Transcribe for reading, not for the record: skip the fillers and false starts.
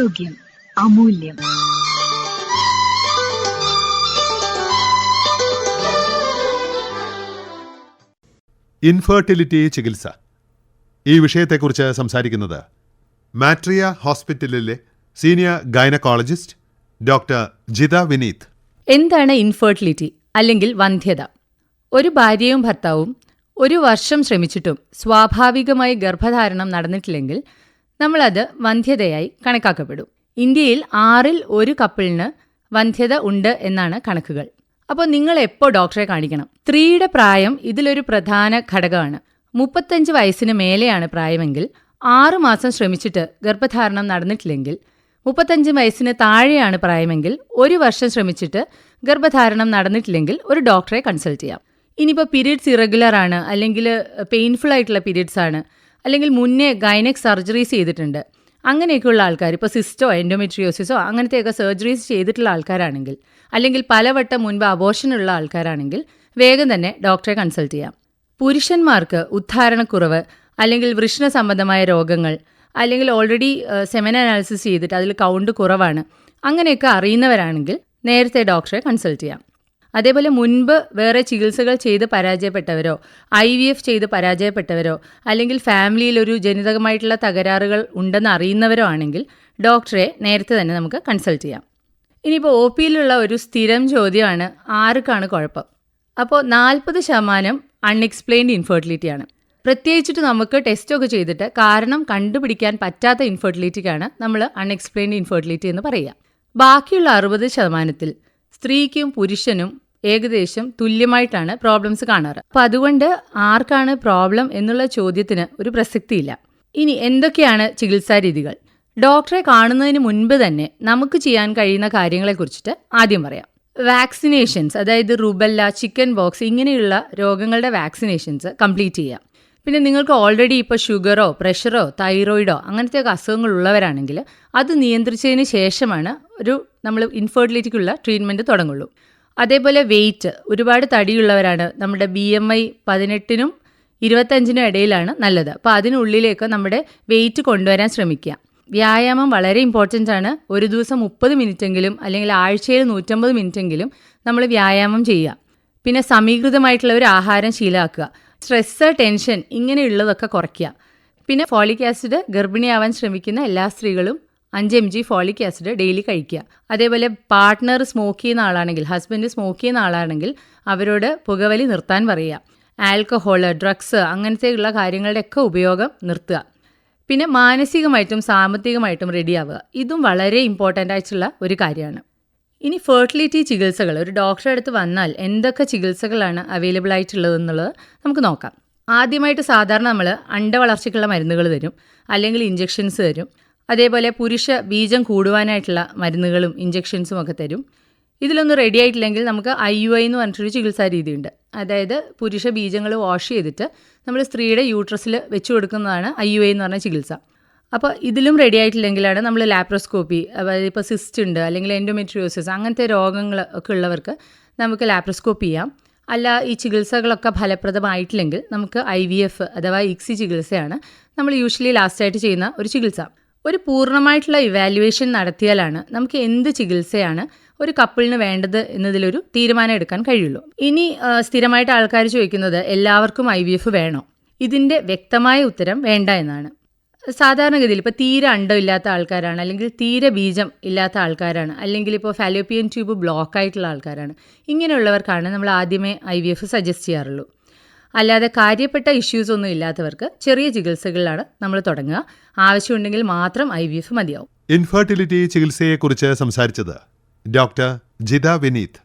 ആരോഗ്യം അമൂല്യം. ഇൻഫെർട്ടിലിറ്റി ചികിത്സ. ഈ വിഷയത്തെക്കുറിച്ച് സംസാരിക്കുന്നത് മാട്രിയ ഹോസ്പിറ്റലിലെ senior gynaecologist doctor Jitha Vineeth. എന്താണ് ഇൻഫെർട്ടിലിറ്റി അല്ലെങ്കിൽ വന്ധ്യത? ഒരു ഭാര്യയും ഭർത്താവും 1 വർഷം ശ്രമിച്ചിട്ടും സ്വാഭാവികമായി ഗർഭധാരണം നടന്നിട്ടില്ലെങ്കിൽ നമ്മളത് വന്ധ്യതയായി കണക്കാക്കപ്പെടും. ഇന്ത്യയിൽ 6-ൽ 1 കപ്പിളിന് വന്ധ്യത ഉണ്ട് എന്നാണ് കണക്കുകൾ. അപ്പോൾ നിങ്ങൾ എപ്പോൾ ഡോക്ടറെ കാണിക്കണം? സ്ത്രീയുടെ പ്രായം ഇതിലൊരു പ്രധാന ഘടകമാണ്. 35 വയസ്സിന് മേലെയാണ് പ്രായമെങ്കിൽ 6 മാസം ശ്രമിച്ചിട്ട് ഗർഭധാരണം നടന്നിട്ടില്ലെങ്കിൽ, 35 വയസ്സിന് താഴെയാണ് പ്രായമെങ്കിൽ 1 വർഷം ശ്രമിച്ചിട്ട് ഗർഭധാരണം നടന്നിട്ടില്ലെങ്കിൽ ഒരു ഡോക്ടറെ കൺസൾട്ട് ചെയ്യാം. ഇനിയിപ്പോൾ പീരീഡ്സ് ഇറഗുലർ ആണ്, അല്ലെങ്കിൽ പെയിൻഫുൾ ആയിട്ടുള്ള പീരീഡ്സ് ആണ്, അല്ലെങ്കിൽ മുന്നേ ഗൈനക് സർജറീസ് ചെയ്തിട്ടുണ്ട്, അങ്ങനെയൊക്കെയുള്ള ആൾക്കാർ, ഇപ്പോൾ സിസ്റ്റോ എൻഡോമെട്രിയോസിസോ അങ്ങനത്തെയൊക്കെ സർജറീസ് ചെയ്തിട്ടുള്ള ആൾക്കാരാണെങ്കിൽ, അല്ലെങ്കിൽ പലവട്ടം മുൻപ് അബോർഷനുള്ള ആൾക്കാരാണെങ്കിൽ വേഗം തന്നെ ഡോക്ടറെ കൺസൾട്ട് ചെയ്യാം. പുരുഷന്മാർക്ക് ഉദ്ധാരണക്കുറവ്, അല്ലെങ്കിൽ വൃഷണ സംബന്ധമായ രോഗങ്ങൾ, അല്ലെങ്കിൽ ഓൾറെഡി സെമൻ അനാലിസിസ് ചെയ്തിട്ട് അതിൽ കൗണ്ട് കുറവാണ്, അങ്ങനെയൊക്കെ അറിയുന്നവരാണെങ്കിൽ നേരത്തെ ഡോക്ടറെ കൺസൾട്ട് ചെയ്യാം. അതേപോലെ മുൻപ് വേറെ ചികിത്സകൾ ചെയ്ത് പരാജയപ്പെട്ടവരോ, IVF ചെയ്ത് പരാജയപ്പെട്ടവരോ, അല്ലെങ്കിൽ ഫാമിലിയിൽ ഒരു ജനിതകമായിട്ടുള്ള തകരാറുകൾ ഉണ്ടെന്ന് അറിയുന്നവരോ ആണെങ്കിൽ ഡോക്ടറെ നേരത്തെ തന്നെ നമുക്ക് കൺസൾട്ട് ചെയ്യാം. ഇനിയിപ്പോൾ OPയിലുള്ള ഒരു സ്ഥിരം ചോദ്യമാണ്, ആർക്കാണ് കുഴപ്പം? അപ്പോൾ 40% അൺഎക്സ്പ്ലെയിൻഡ് ഇൻഫെർട്ടിലിറ്റിയാണ്. പ്രത്യേകിച്ചിട്ട് നമുക്ക് ടെസ്റ്റൊക്കെ ചെയ്തിട്ട് കാരണം കണ്ടുപിടിക്കാൻ പറ്റാത്ത ഇൻഫെർട്ടിലിറ്റിക്കാണ് നമ്മൾ അൺഎക്സ്പ്ലെയിൻഡ് ഇൻഫെർട്ടിലിറ്റി എന്ന് പറയുക. ബാക്കിയുള്ള 60% സ്ത്രീക്കും പുരുഷനും ഏകദേശം തുല്യമായിട്ടാണ് പ്രോബ്ലംസ് കാണാറ്. അപ്പോൾ അതുകൊണ്ട് ആർക്കാണ് പ്രോബ്ലം എന്നുള്ള ചോദ്യത്തിന് ഒരു പ്രസക്തിയില്ല. ഇനി എന്തൊക്കെയാണ് ചികിത്സാ രീതികൾ? ഡോക്ടറെ കാണുന്നതിന് മുൻപ് തന്നെ നമുക്ക് ചെയ്യാൻ കഴിയുന്ന കാര്യങ്ങളെക്കുറിച്ചിട്ട് ആദ്യം പറയാം. വാക്സിനേഷൻസ്, അതായത് റുബെല്ല, ചിക്കൻ ബോക്സ് ഇങ്ങനെയുള്ള രോഗങ്ങളുടെ വാക്സിനേഷൻസ് കംപ്ലീറ്റ് ചെയ്യാം. പിന്നെ നിങ്ങൾക്ക് ഓൾറെഡി ഇപ്പോൾ ഷുഗറോ പ്രഷറോ തൈറോയിഡോ അങ്ങനത്തെയൊക്കെ അസുഖങ്ങളുള്ളവരാണെങ്കിൽ അത് നിയന്ത്രിച്ചതിന് ശേഷമാണ് നമ്മൾ ഇൻഫെർട്ടിലിറ്റിക്കുള്ള ട്രീറ്റ്മെൻറ്റ് തുടങ്ങുള്ളൂ. അതേപോലെ വെയിറ്റ്, ഒരുപാട് തടിയുള്ളവരാണ്, നമ്മുടെ BMI 18-നും 25-നും ഇടയിലാണ് നല്ലത്. അപ്പോൾ അതിനുള്ളിലേക്ക് നമ്മുടെ വെയിറ്റ് കൊണ്ടുവരാൻ ശ്രമിക്കുക. വ്യായാമം വളരെ ഇമ്പോർട്ടൻ്റ് ആണ്. ഒരു ദിവസം 30 മിനിറ്റെങ്കിലും, അല്ലെങ്കിൽ ആഴ്ചയിൽ 150 മിനിറ്റെങ്കിലും നമ്മൾ വ്യായാമം ചെയ്യുക. പിന്നെ സമീകൃതമായിട്ടുള്ള ഒരു ആഹാരം ശീലമാക്കുക. സ്ട്രെസ്സ്, ടെൻഷൻ ഇങ്ങനെയുള്ളതൊക്കെ കുറയ്ക്കുക. പിന്നെ ഫോളിക് ആസിഡ് ഗർഭിണിയാവാൻ ശ്രമിക്കുന്ന എല്ലാ സ്ത്രീകളും 5 mg ഫോളിക് ആസിഡ് ഡെയിലി കഴിക്കുക. അതേപോലെ പാർട്ട്ണർ സ്മോക്ക് ചെയ്യുന്ന ആളാണെങ്കിൽ, ഹസ്ബൻഡ് സ്മോക്ക് ചെയ്യുന്ന ആളാണെങ്കിൽ അവരോട് പുകവലി നിർത്താൻ പറയുക. ആൽക്കഹോള്, ഡ്രഗ്സ് അങ്ങനത്തെയുള്ള കാര്യങ്ങളുടെയൊക്കെ ഉപയോഗം നിർത്തുക. പിന്നെ മാനസികമായിട്ടും സാമ്പത്തികമായിട്ടും റെഡിയാവുക. ഇതും വളരെ ഇമ്പോർട്ടൻ്റ് ആയിട്ടുള്ള ഒരു കാര്യമാണ്. ഇനി ഫെർട്ടിലിറ്റി ചികിത്സകൾ, ഒരു ഡോക്ടറെ അടുത്ത് വന്നാൽ എന്തൊക്കെ ചികിത്സകളാണ് അവൈലബിൾ ആയിട്ടുള്ളതെന്നുള്ളത് നമുക്ക് നോക്കാം. ആദ്യമായിട്ട് സാധാരണ നമ്മൾ അണ്ടവളർച്ചയ്ക്കുള്ള മരുന്നുകൾ തരും, അല്ലെങ്കിൽ ഇഞ്ചെക്ഷൻസ് തരും. അതേപോലെ പുരുഷ ബീജം കൂടുവാനായിട്ടുള്ള മരുന്നുകളും ഇഞ്ചെക്ഷൻസും ഒക്കെ തരും. ഇതിലൊന്നും റെഡി ആയിട്ടില്ലെങ്കിൽ നമുക്ക് IUI എന്ന് പറഞ്ഞിട്ടൊരു ചികിത്സാ രീതിയുണ്ട്. അതായത് പുരുഷ ബീജങ്ങൾ വാഷ് ചെയ്തിട്ട് നമ്മൾ സ്ത്രീയുടെ യൂട്രസിൽ വെച്ച് കൊടുക്കുന്നതാണ് IUI എന്ന് പറഞ്ഞ ചികിത്സ. അപ്പോൾ ഇതിലും റെഡി ആയിട്ടില്ലെങ്കിലാണ് നമ്മൾ ലാപ്രോസ്കോപ്പി, അതായത് ഇപ്പോൾ സിസ്റ്റ് ഉണ്ട്, അല്ലെങ്കിൽ എൻഡോമെട്രിയോസിസ് അങ്ങനത്തെ രോഗങ്ങൾ ഒക്കെ ഉള്ളവർക്ക് നമുക്ക് ലാപ്രോസ്കോപ്പി ചെയ്യാം. അല്ല, ഈ ചികിത്സകളൊക്കെ ഫലപ്രദമായിട്ടില്ലെങ്കിൽ നമുക്ക് IVF അഥവാ ICSI ചികിത്സയാണ് നമ്മൾ യൂഷ്വലി ലാസ്റ്റായിട്ട് ചെയ്യുന്ന ഒരു ചികിത്സ. ഒരു പൂർണ്ണമായിട്ടുള്ള ഇവാലുവേഷൻ നടത്തിയാലാണ് നമുക്ക് എന്ത് ചികിത്സയാണ് ഒരു കപ്പിളിന് വേണ്ടത് എന്നതിലൊരു തീരുമാനം എടുക്കാൻ കഴിയുള്ളൂ. ഇനി സ്ഥിരമായിട്ട് ആൾക്കാർ ചോദിക്കുന്നത് എല്ലാവർക്കും IVF വേണോ? ഇതിൻ്റെ വ്യക്തമായ ഉത്തരം വേണ്ട എന്നാണ്. സാധാരണഗതിയിൽ ഇപ്പോൾ തീരെ അണ്ടം ഇല്ലാത്ത ആൾക്കാരാണ്, അല്ലെങ്കിൽ തീരെ ബീജം ഇല്ലാത്ത ആൾക്കാരാണ്, അല്ലെങ്കിൽ ഇപ്പോൾ ഫാലോപ്പിയൻ ട്യൂബ് ബ്ലോക്ക് ആയിട്ടുള്ള ആൾക്കാരാണ്, ഇങ്ങനെയുള്ളവർക്കാണ് നമ്മൾ ആദ്യമേ IVF സജസ്റ്റ് ചെയ്യാറുള്ളൂ. അല്ലാതെ കാര്യപ്പെട്ട ഇഷ്യൂസ് ഒന്നും ഇല്ലാത്തവർക്ക് ചെറിയ ചികിത്സകളിലാണ് നമ്മൾ തുടങ്ങുക. ആവശ്യമുണ്ടെങ്കിൽ മാത്രം IVF മതിയാവും. ഇൻഫെർട്ടിലിറ്റി ചികിത്സയെക്കുറിച്ച് സംസാരിച്ചത് ഡോക്ടർ ജിത വിനീത്.